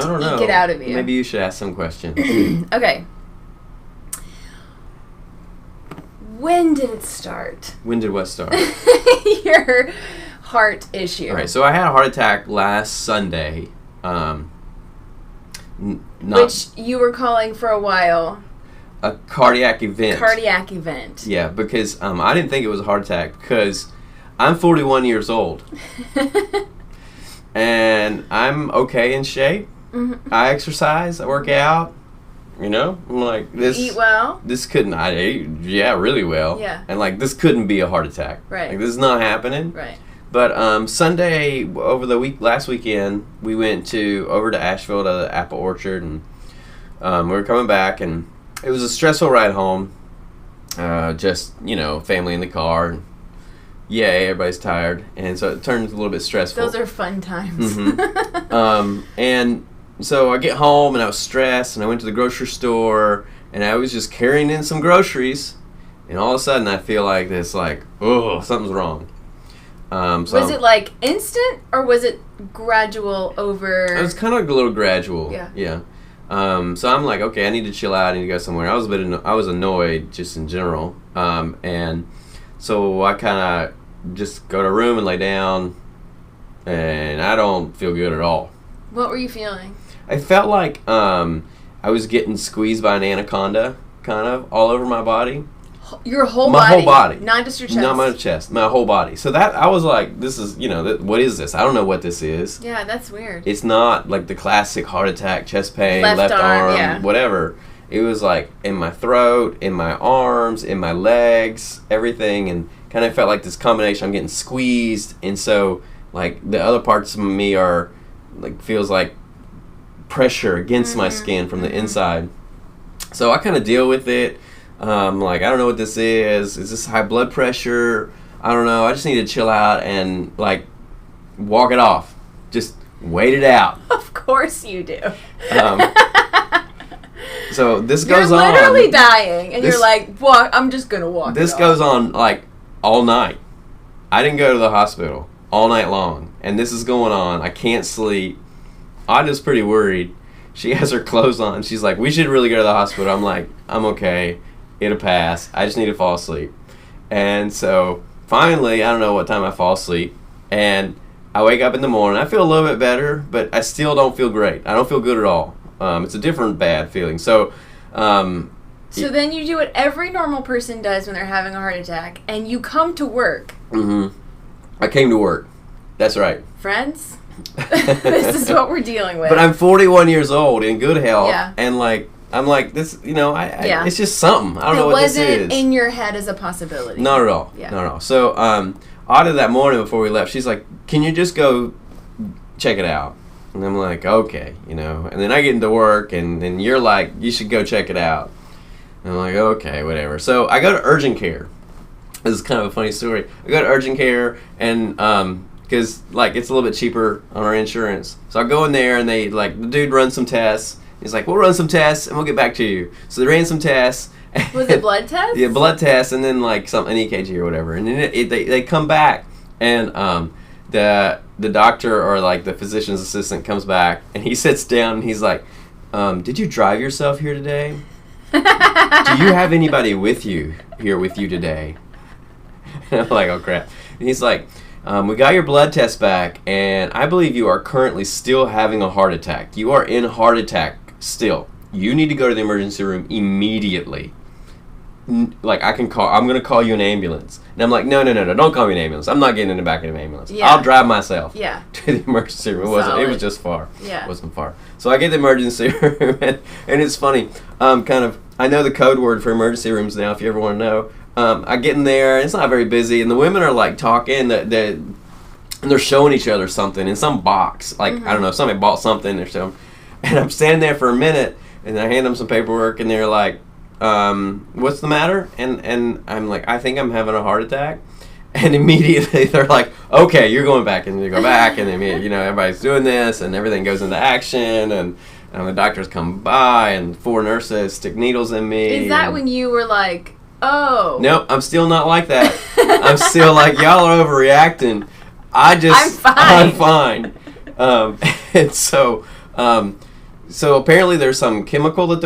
don't know. eke it out of you. Maybe you should ask some questions. Okay. When did it start? When did what start? Your heart issue. All right, so I had a heart attack last Sunday. Which you were calling for a while. A cardiac event. Cardiac event. Yeah, because I didn't think it was a heart attack because I'm 41 years old. And I'm okay in shape. Mm-hmm. I exercise. I work out. You know? I'm like, this... Eat well? This couldn't... I ate, really well. Yeah. And, like, this couldn't be a heart attack. Right. Like, this is not happening. Right. But Sunday, over the last weekend, we went over to Asheville to the apple orchard, and we were coming back, and it was a stressful ride home. Just, family in the car, and yay, everybody's tired, and so it turns a little bit stressful. Those are fun times. Mm-hmm. And so I get home, and I was stressed, and I went to the grocery store, and I was just carrying in some groceries, and all of a sudden I feel like this, oh, something's wrong. Was it like instant, or was it gradual over? It was kind of a little gradual. Yeah. Yeah. So I'm like, okay, I need to chill out. I need to go somewhere. I was annoyed just in general. And so I kind of just go to a room and lay down, and I don't feel good at all. What were you feeling? I felt like I was getting squeezed by an anaconda, kind of all over my body. Your whole body? My whole body. Not just your chest? Not my chest. My whole body. So that, I was like, this is, what is this? I don't know what this is. Yeah, that's weird. It's not like the classic heart attack, chest pain, left arm, yeah. Whatever. It was like in my throat, in my arms, in my legs, everything, and kind of felt like this combination. I'm getting squeezed, and so like the other parts of me are like, feels like pressure against my skin from the inside. So I kind of deal with it. Like, I don't know what this is. Is this high blood pressure? I don't know. I just need to chill out and, like, walk it off. Just wait it out. Of course you do. So this goes on. You're literally dying, and you're like, I'm just going to walk it off. This goes on, like, all night. I didn't go to the hospital all night long, and this is going on. I can't sleep. Ada's pretty worried. She has her clothes on. She's like, we should really go to the hospital. I'm like, I'm okay. It'll pass. I just need to fall asleep. And so finally, I don't know what time I fall asleep, and I wake up in the morning. I feel a little bit better, but I still don't feel great. I don't feel good at all. It's a different bad feeling. So then you do what every normal person does when they're having a heart attack, and you come to work. Mm-hmm. I came to work. That's right. Friends, this is what we're dealing with. But I'm 41 years old in good health, yeah. And like, I'm like, this, it's just something. I don't know what this is. It wasn't in your head as a possibility. Not at all. Yeah. Not at all. So, Ada that morning before we left, she's like, can you just go check it out? And I'm like, okay, And then I get into work, and then you're like, you should go check it out. And I'm like, okay, whatever. So I go to urgent care. This is kind of a funny story. I go to urgent care, and because like it's a little bit cheaper on our insurance. So I go in there, and the dude runs some tests. He's like, we'll run some tests, and we'll get back to you. So they ran some tests. Was it blood tests? Yeah, blood tests, and then like an EKG or whatever. And then they come back, and the doctor or like the physician's assistant comes back, and he sits down, and he's like, did you drive yourself here today? Do you have anybody here with you today? And I'm like, oh crap. And he's like, we got your blood test back, and I believe you are currently still having a heart attack. You are in heart attack still. You need to go to the emergency room immediately. Like, I'm going to call you an ambulance. And I'm like, no, don't call me an ambulance. I'm not getting in the back of an ambulance. Yeah. I'll drive myself to the emergency room. It was just far. Yeah. It wasn't far. So I get the emergency room, and it's funny. I know the code word for emergency rooms now, if you ever want to know. I get in there, and it's not very busy, and the women are like talking, and they're showing each other something in some box. Like, I don't know, somebody bought something, they're showing. And I'm standing there for a minute, and I hand them some paperwork, and they're like, what's the matter? And I'm like, I think I'm having a heart attack. And immediately they're like, okay, you're going back. And they go back, and everybody's doing this, and everything goes into action, and the doctors come by, and 4 nurses stick needles in me. Is that when you were like, oh? Nope, I'm still not like that. I'm still like, y'all are overreacting. I'm fine. And so, So apparently there's some chemical that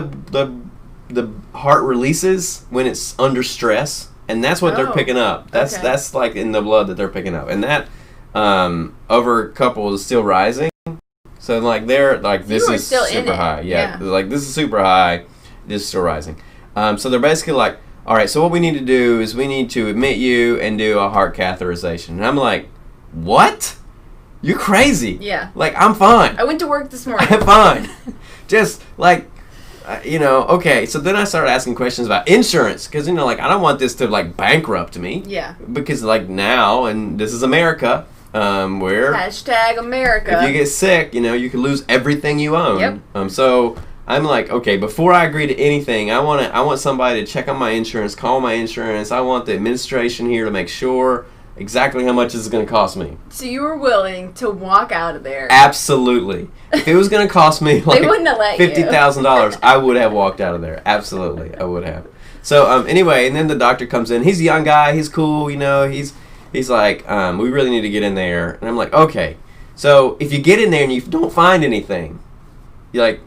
the heart releases when it's under stress, and that's what they're picking up. That's like in the blood that they're picking up, and that over a couple is still rising. So like they're like this is super high. Yeah, like this is super high. This is still rising. So they're basically like, all right. So what we need to do is we need to admit you and do a heart catheterization. And I'm like, what? You're crazy. Yeah. Like I'm fine. I went to work this morning. I'm fine. Just like. Okay, so then I started asking questions about insurance because, like, I don't want this to, like, bankrupt me. Yeah. Because, like, now, and this is America, where... #America. If you get sick, you can lose everything you own. Yep. So I'm like, okay, before I agree to anything, I want somebody to check on my insurance, call my insurance. I want the administration here to make sure exactly how much this is going to cost me. So you were willing to walk out of there? Absolutely. If it was going to cost me like $50,000, I would have walked out of there. Absolutely, I would have. So anyway, and then the doctor comes in. He's a young guy. He's cool. He's like, we really need to get in there. And I'm like, okay. So if you get in there and you don't find anything, you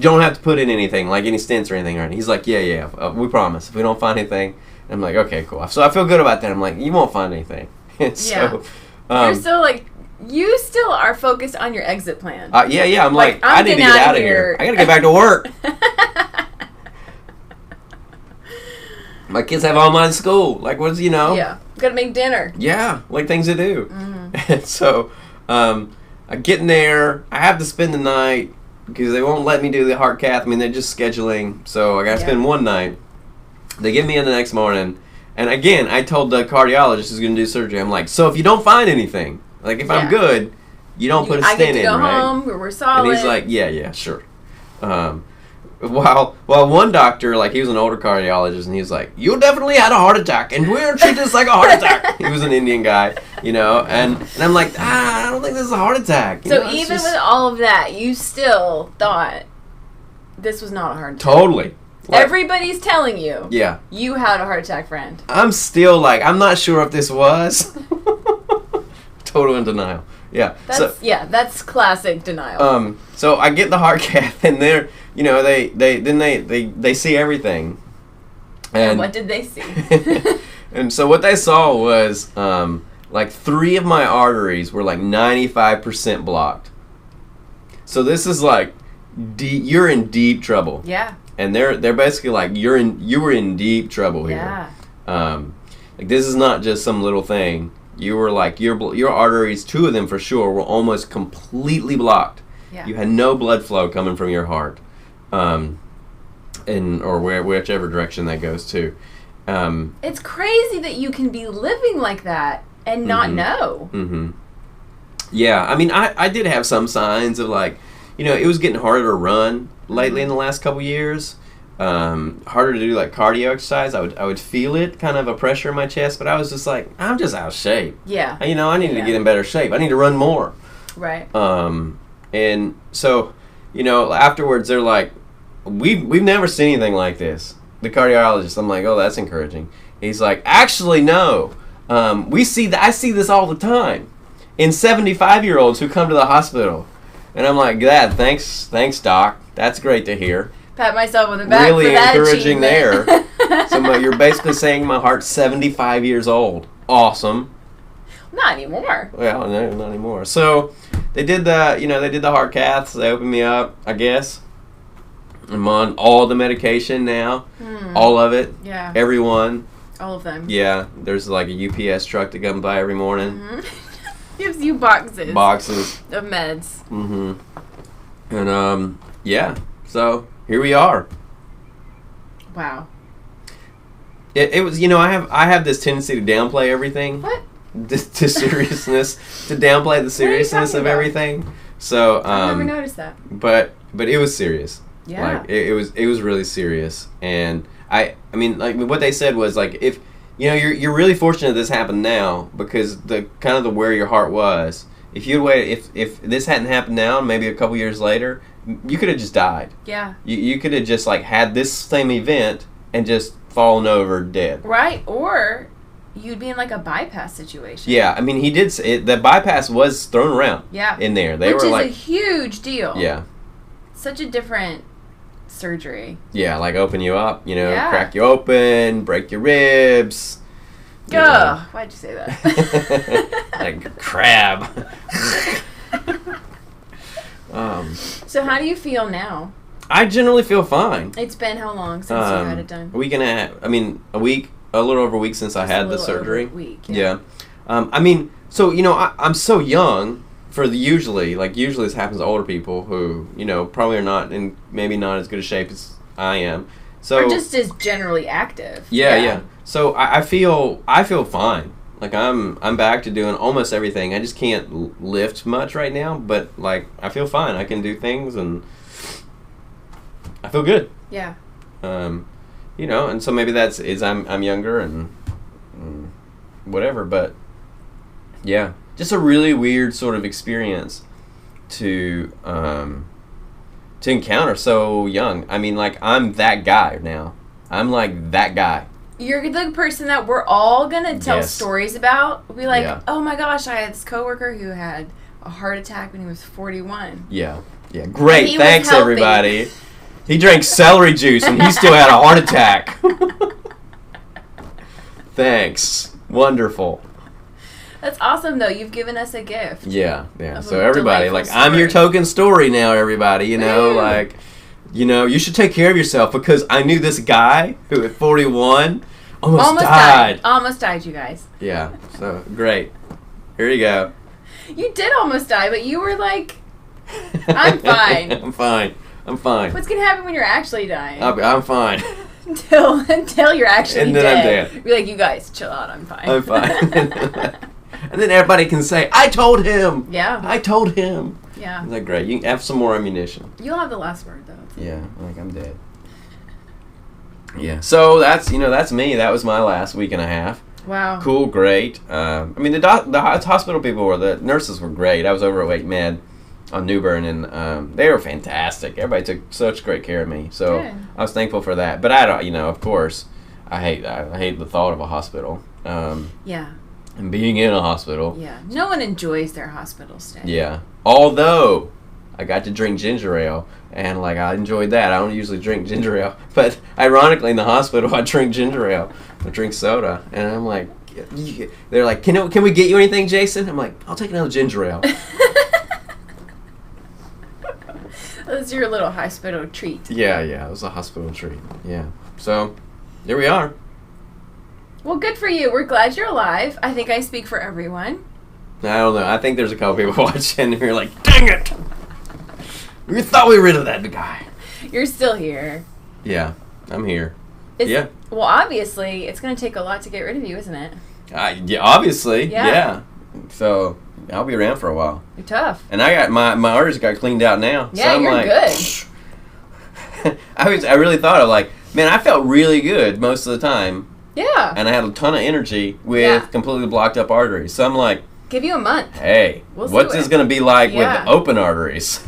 don't have to put in anything, like any stents or anything, right? He's like, yeah, we promise. If we don't find anything. I'm like, okay, cool. So I feel good about that. I'm like, you won't find anything. So, you're still like, you still are focused on your exit plan. Yeah. I'm like I need to get out of here. I got to get back to work. My kids have online school. Like, what's Yeah, got to make dinner. Yeah, like things to do. Mm-hmm. And so, I get in there. I have to spend the night because they won't let me do the heart cath. I mean, they're just scheduling. So I got to spend one night. They get me in the next morning, and again, I told the cardiologist who's going to do surgery, I'm like, so if you don't find anything, like if I'm good, you don't put a stent in, right? I get to go home, we're solid. And he's like, yeah, sure. While one doctor, like he was an older cardiologist, and he was like, you definitely had a heart attack, and we're treating this like a heart attack. He was an Indian guy, and I'm like, I don't think this is a heart attack. So even with all of that, you still thought this was not a heart attack? Totally. Like, everybody's telling you. Yeah. You had a heart attack, friend. I'm still like, I'm not sure if this was. Total in denial. Yeah. That's classic denial. So I get the heart cath, and they're, they see everything. And what did they see? And so what they saw was, like 3 of my arteries were like 95% blocked. So this is like, you're in deep trouble. Yeah. And they're basically like, you were in deep trouble here. Yeah. Like this is not just some little thing. You were like, your arteries, 2 of them for sure, were almost completely blocked. Yeah. You had no blood flow coming from your heart, or whichever direction that goes to. It's crazy that you can be living like that and not know. Mm-hmm. Yeah, I mean, I did have some signs of like, it was getting harder to run lately in the last couple years. Harder to do like cardio exercise. I would feel it, kind of a pressure in my chest, but I was just like, I'm just out of shape. Yeah. I need to get in better shape. I need to run more. Right. And so, afterwards they're like, we've never seen anything like this. The cardiologist, I'm like, oh, that's encouraging. He's like, actually, no. I see this all the time in 75-year-olds who come to the hospital. And I'm like, Dad, thanks, Doc. That's great to hear. Pat myself on the back really for that encouraging achievement. there. So you're basically saying my heart's 75 years old. Awesome. Not anymore. Well, no, not anymore. So they did the heart caths. They opened me up, I guess. I'm on all the medication now. All of it. Yeah. Everyone. All of them. Yeah. There's like a UPS truck that comes by every morning. Gives you boxes. Boxes. Of meds. Mm-hmm. And, yeah. So here we are. Wow. It was, I have this tendency to downplay everything. What? To seriousness, to downplay the seriousness of everything. So I never noticed that. But it was serious. Yeah. Like it was really serious, and I mean, like what they said was like, if you're really fortunate this happened now because the kind of the where your heart was. If you'd waited, if this hadn't happened now, maybe a couple years later, you could have just died. Yeah. You could have just like had this same event and just fallen over dead. Right, or you'd be in like a bypass situation. Yeah, I mean he did say the bypass was thrown around. Yeah. In there, Which is a huge deal. Yeah. such a different surgery. Yeah, like open you up, Yeah. crack you open, break your ribs. Ugh, why'd you say that? Like crab. So how do you feel now? I generally feel fine. It's been how long since you had it done? A week and a half. I mean, a little over a week since I had the surgery. Over a week, yeah. I mean, so, I'm so young for usually this happens to older people who, probably are not in maybe not as good a shape as I am. So, or just as generally active. Yeah. So I feel fine. Like I'm back to doing almost everything. I just can't lift much right now, but like I feel fine. I can do things and I feel good. Yeah. And so maybe I'm younger and whatever, but yeah, just a really weird sort of experience to encounter so young. I mean, like I'm that guy now. I'm like that guy. You're the person that we're all gonna tell Yes. stories about. We'll be like, Yeah. oh my gosh, I had this coworker who had a heart attack when he was 41. Yeah. Great. He was Thanks, healthy. everybody. He drank celery juice and he still had a heart attack. Thanks. Wonderful. That's awesome, though. You've given us a gift. Yeah. Of So a everybody, delightful I'm your story. token story now, everybody. Woo. You should take care of yourself because I knew this guy who at 41 almost died. Almost died, you guys. Yeah. So great. Here you go. You did almost die, but you were like, I'm fine. I'm fine. What's gonna happen when you're actually dying? I'm fine. Until you're actually And then dead. I'm dead. Be like, you guys, chill out. I'm fine. I'm fine. And then everybody can say, I told him. Yeah. I told him. Yeah. Isn't that great? You can have some more ammunition. You'll have the last word, though. Yeah, like I'm dead. Yeah. So that's me. That was my last week and a half. Wow. Cool, great. I mean, the hospital people the nurses were great. I was over at Wake Med on Newbern, and they were fantastic. Everybody took such great care of me. So Good. I was thankful for that. But I don't, of course, I hate the thought of a hospital. Yeah. And being in a hospital. Yeah. No one enjoys their hospital stay. Yeah. Although I got to drink ginger ale, and I enjoyed that. I don't usually drink ginger ale, but ironically in the hospital I drink ginger ale. I drink soda, and I'm like, they're like, can we get you anything, Jason? I'm like, I'll take another ginger ale. That's your little hospital treat. Yeah, it was a hospital treat. Yeah. So here we are. Well, good for you. We're glad you're alive. I think I speak for everyone. I don't know. I think there's a couple people watching who are like, dang it! We thought we were rid of that guy. You're still here. Yeah, I'm here. Well, obviously, it's going to take a lot to get rid of you, isn't it? Yeah, obviously. Yeah. Yeah. So I'll be around for a while. You're tough. And I got my arteries got cleaned out now. Yeah, so I'm you're like, good. I really thought of man, I felt really good most of the time. Yeah. And I had a ton of energy with completely blocked up arteries. So I'm like, give you a month. hey, We'll what's see this going to be like with open arteries?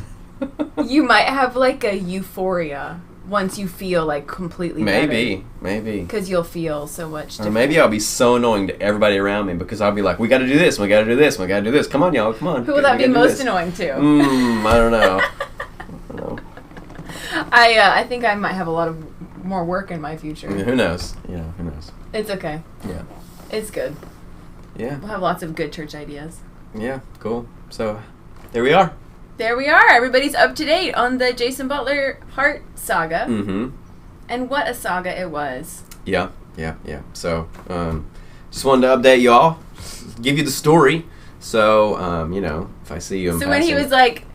You might have a euphoria once you feel completely Maybe. because you'll feel so much different. Or maybe I'll be so annoying to everybody around me because I'll be like, we got to do this, we got to do this, we got to do this. Come on, y'all, come on. Who will that be most annoying to? I don't know. I think I might have a lot of more work in my future. I mean, who knows? Who knows? It's okay. Yeah. It's good. Yeah. We'll have lots of good church ideas. Yeah, cool. So, there we are. There we are. Everybody's up to date on the Jason Butler heart saga. Mm-hmm. And what a saga it was. Yeah. So, just wanted to update y'all, give you the story. So, if I see you in So passing. when he was like,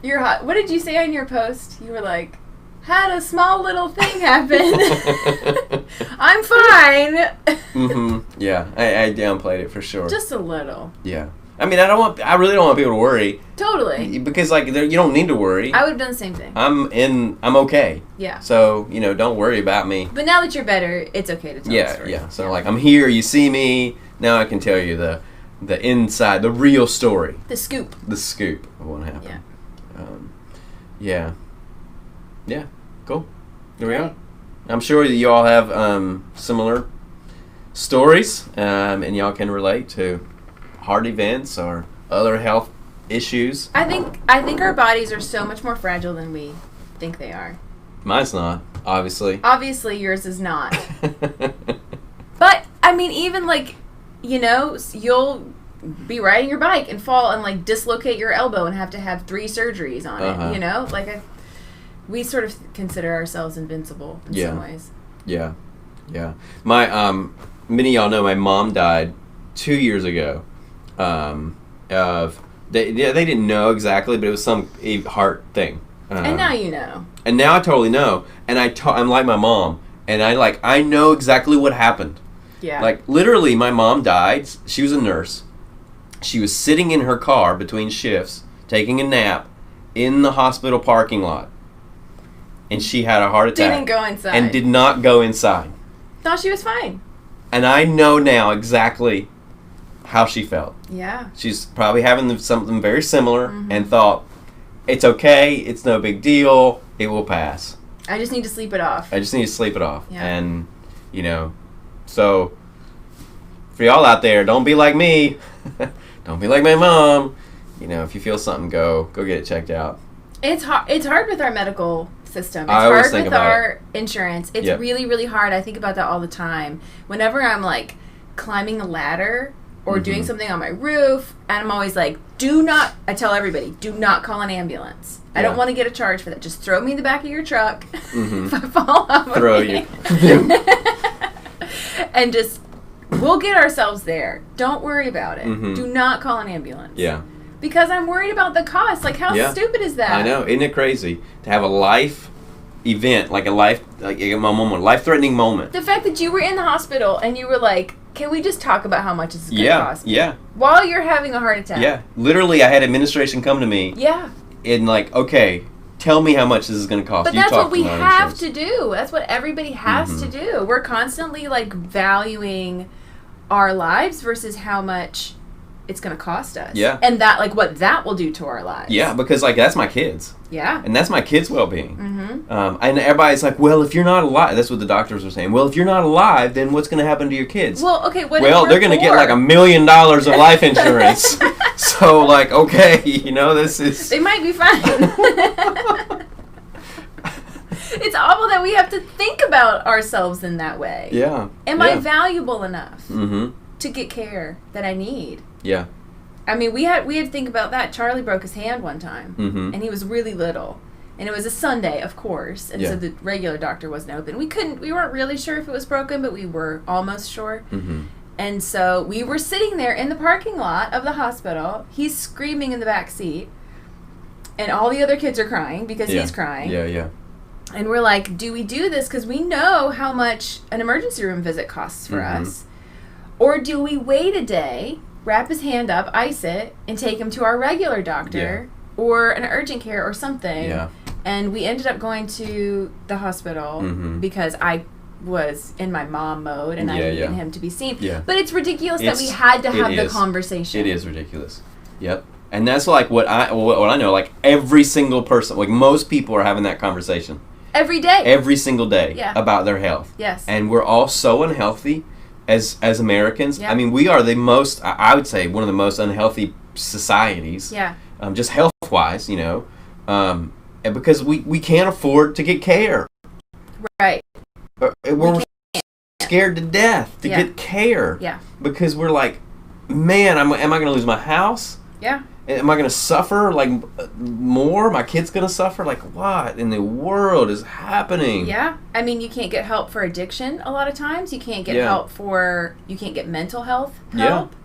"You're hot," what did you say on your post? You were like, "Had a small little thing happen. I'm fine." Mm-hmm. Yeah, I downplayed it for sure. Just a little. Yeah. I mean, I really don't want people to worry. Totally. Because you don't need to worry. I would have done the same thing. I'm okay. Yeah. So, don't worry about me. But now that you're better, it's okay to tell the story. Yeah. So I'm here, you see me, now I can tell you the inside, the real story. The scoop. The scoop of what happened. Yeah. Yeah, cool. There we are. I'm sure that you all have similar stories, and y'all can relate to heart events or other health issues. I think our bodies are so much more fragile than we think they are. Mine's not, obviously. Obviously, yours is not. But I mean, even like, you know, you'll be riding your bike and fall and like dislocate your elbow and have to have 3 surgeries on it. You know, like we sort of consider ourselves invincible in some ways. Yeah. My many of y'all know my mom died 2 years ago. They didn't know exactly, but it was some heart thing. And now you know. And now I totally know. And I'm like my mom, and I know exactly what happened. Yeah. Like literally, my mom died. She was a nurse. She was sitting in her car between shifts, taking a nap in the hospital parking lot. And she had a heart attack. Didn't go inside. And did not go inside. Thought she was fine. And I know now exactly how she felt. Yeah. She's probably having something very similar and thought, it's okay, it's no big deal, it will pass. I just need to sleep it off. Yeah. And, you know, so for y'all out there, don't be like me. Don't be like my mom. You know, if you feel something, go get it checked out. It's hard with our medical system. It's I always hard think with about our insurance. It's really, really hard. I think about that all the time. Whenever I'm like climbing a ladder or doing something on my roof, and I'm always like, I tell everybody, do not call an ambulance. I don't want to get a charge for that. Just throw me in the back of your truck if I fall off. Throw you. And just, we'll get ourselves there. Don't worry about it. Do not call an ambulance. Yeah. Because I'm worried about the cost. Like, how stupid is that? I know. Isn't it crazy to have a life event, like a life-threatening moment? The fact that you were in the hospital and you were like, can we just talk about how much this is going to cost me? Yeah. While you're having a heart attack. Yeah. Literally, I had administration come to me. Yeah. And like, okay, tell me how much this is going to cost. But that's what we have to do. That's what everybody has to do. We're constantly like valuing our lives versus how much it's going to cost us. Yeah. And that, like, what that will do to our lives. Yeah, because, like, that's my kids. Yeah. And that's my kids' well-being. And everybody's like, well, if you're not alive, that's what the doctors are saying. Well, if you're not alive, then what's going to happen to your kids? Well, okay, well, they're going to get, like, $1 million of life insurance. So, like, okay, you know, this is... They might be fine. It's awful that we have to think about ourselves in that way. Yeah. Am I valuable enough to get care that I need? Yeah. I mean, we had to think about that. Charlie broke his hand one time, and he was really little, and it was a Sunday, of course, and so the regular doctor wasn't open. We weren't really sure if it was broken, but we were almost sure. And so we were sitting there in the parking lot of the hospital. He's screaming in the back seat, and all the other kids are crying because he's crying. Yeah. And we're like, do we do this because we know how much an emergency room visit costs for us, or do we wait a day, wrap his hand up, ice it, and take him to our regular doctor or an urgent care or something? Yeah. And we ended up going to the hospital because I was in my mom mode and I needed him to be seen. Yeah. But it's ridiculous that we had to have the conversation. It is ridiculous. Yep. And that's like what I know, like every single person, like most people are having that conversation. Every day. Every single day about their health. Yes. And we're all so unhealthy as Americans. Yeah. I mean, we are the most, I would say, one of the most unhealthy societies. Yeah. Just health-wise, you know. And because we can't afford to get care. Right. We're scared to death to get care. Yeah. Because we're like, man, am I going to lose my house? Yeah. Am I going to suffer like more? My kid's going to suffer? Like what in the world is happening? Yeah. I mean, you can't get help for addiction a lot of times. You can't get you can't get mental health help. Yeah.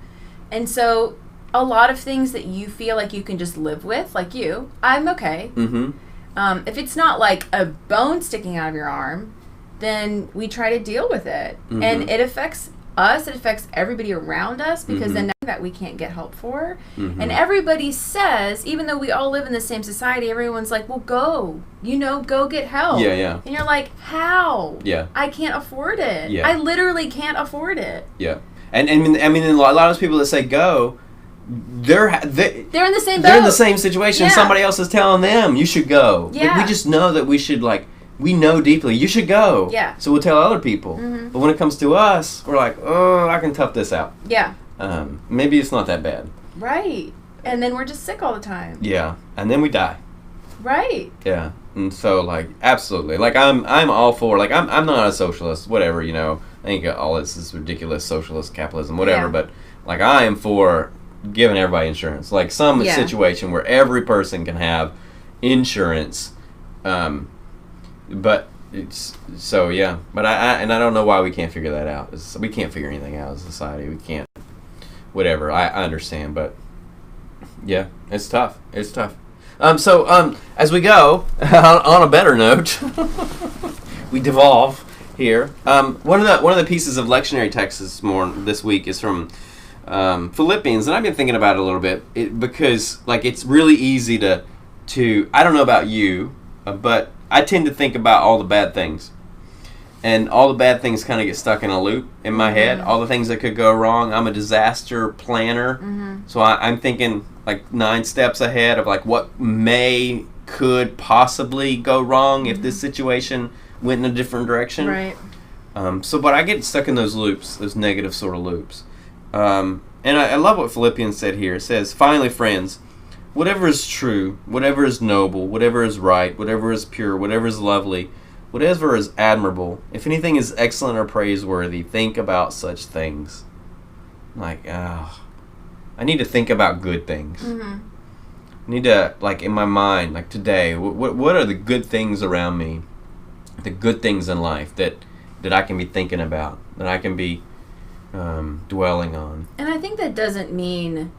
And so a lot of things that you feel like you can just live with, like I'm okay. If it's not like a bone sticking out of your arm, then we try to deal with it. And it affects us, it affects everybody around us because then that we can't get help for. And everybody says, even though we all live in the same society, everyone's like, well, go get help. Yeah. And you're like, how? Yeah. I can't afford it. Yeah. I literally can't afford it. Yeah. And I mean, a lot of those people that say go, they're in the same boat. They're in the same situation. Yeah. Somebody else is telling them, you should go. Yeah. Like, we just know that we should, like, we know deeply, you should go. Yeah. So we'll tell other people. But when it comes to us, we're like, oh, I can tough this out. Yeah. Maybe it's not that bad. Right. And then we're just sick all the time. Yeah, and then we die. Right. Yeah, and so like absolutely, like I'm all for like I'm not a socialist, whatever, you know. I think all this is ridiculous socialist capitalism, whatever. But like I am for giving everybody insurance, like some situation where every person can have insurance. But it's so yeah. But I don't know why we can't figure that out. We can't figure anything out as a society. We can't. Whatever. I understand, but yeah, it's tough. It's tough. So as we go on a better note, we devolve here. One of the pieces of lectionary text this week is from Philippians, and I've been thinking about it a little bit because like it's really easy to I don't know about you, but I tend to think about all the bad things. And all the bad things kind of get stuck in a loop in my head. All the things that could go wrong. I'm a disaster planner. So I'm thinking like 9 steps ahead of like what could possibly go wrong if this situation went in a different direction. Right. But I get stuck in those loops, those negative sort of loops. And I love what Philippians said here. It says, finally, friends, whatever is true, whatever is noble, whatever is right, whatever is pure, whatever is lovely, whatever is admirable, if anything is excellent or praiseworthy, think about such things. Like, I need to think about good things. I need to, like, in my mind, like today, what are the good things around me, the good things in life that I can be thinking about, that I can be dwelling on. And I think that doesn't mean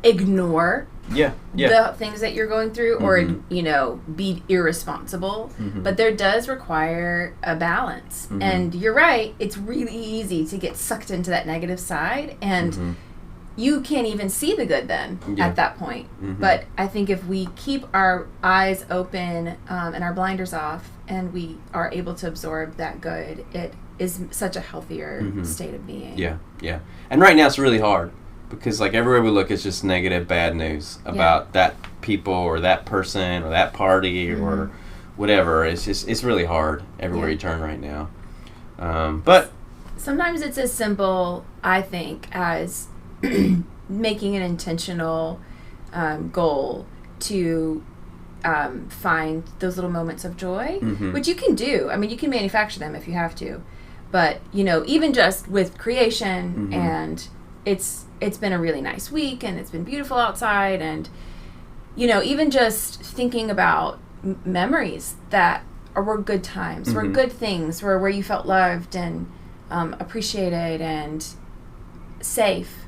ignore the things that you're going through or, you know, be irresponsible. But there does require a balance. And you're right, it's really easy to get sucked into that negative side and you can't even see the good then at that point. But I think if we keep our eyes open and our blinders off and we are able to absorb that good, it is such a healthier state of being. Yeah. And right now it's really hard. Because like everywhere we look, it's just negative, bad news about that people or that person or that party or whatever. It's really hard everywhere you turn right now. But sometimes it's as simple, I think, as making an intentional goal to find those little moments of joy, which you can do. I mean, you can manufacture them if you have to. But, you know, even just with creation and it's been a really nice week and it's been beautiful outside and, you know, even just thinking about memories that were good times, were good things, where you felt loved and appreciated and safe.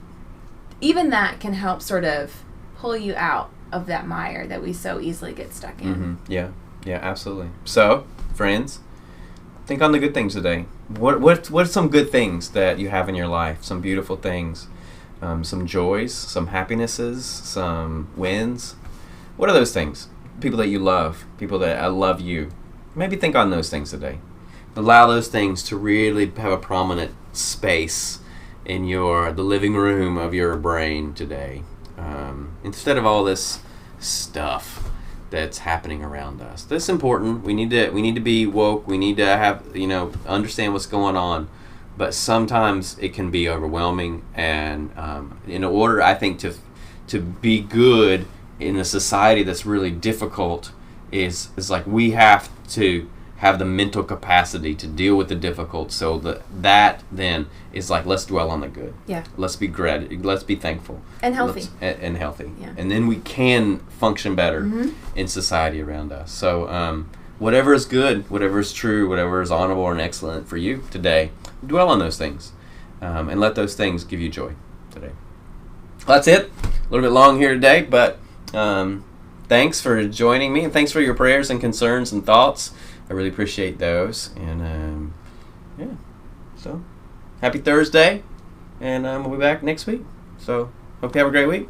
Even that can help sort of pull you out of that mire that we so easily get stuck in. Yeah, absolutely. So, friends, think on the good things today. What are some good things that you have in your life? Some beautiful things. Some joys, some happinesses, some wins. What are those things? People that you love, people that love you. Maybe think on those things today. Allow those things to really have a prominent space in the living room of your brain today. Instead of all this stuff that's happening around us. That's important. We need to be woke. We need to have, understand what's going on. But sometimes it can be overwhelming, and in order, I think, to be good in a society that's really difficult, is like we have to have the mental capacity to deal with the difficult. So that then is like, let's dwell on the good. Yeah. Let's be let's be thankful and healthy. And healthy. Yeah. And then we can function better in society around us. So whatever is good, whatever is true, whatever is honorable and excellent for you today, dwell on those things, and let those things give you joy today. Well, that's it. A little bit long here today, but thanks for joining me, and thanks for your prayers and concerns and thoughts. I really appreciate those. And so happy Thursday, and we'll be back next week. So hope you have a great week.